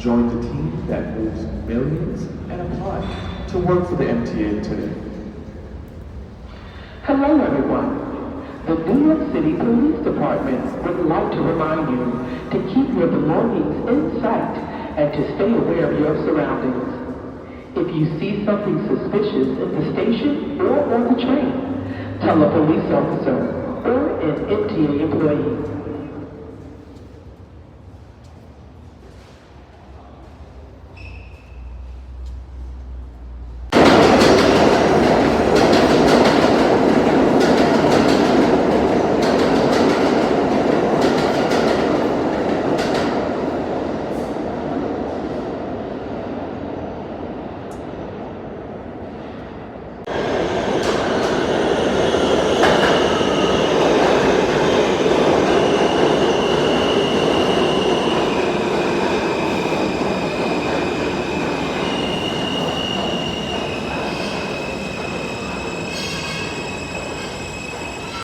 Join the team that moves millions and apply to work for the MTA today. Hello everyone. The New York City Police Department would like to remind you to keep your belongings in sight and to stay aware of your surroundings. If you see something suspicious in the station or on the train, tell a police officer or an MTA employee.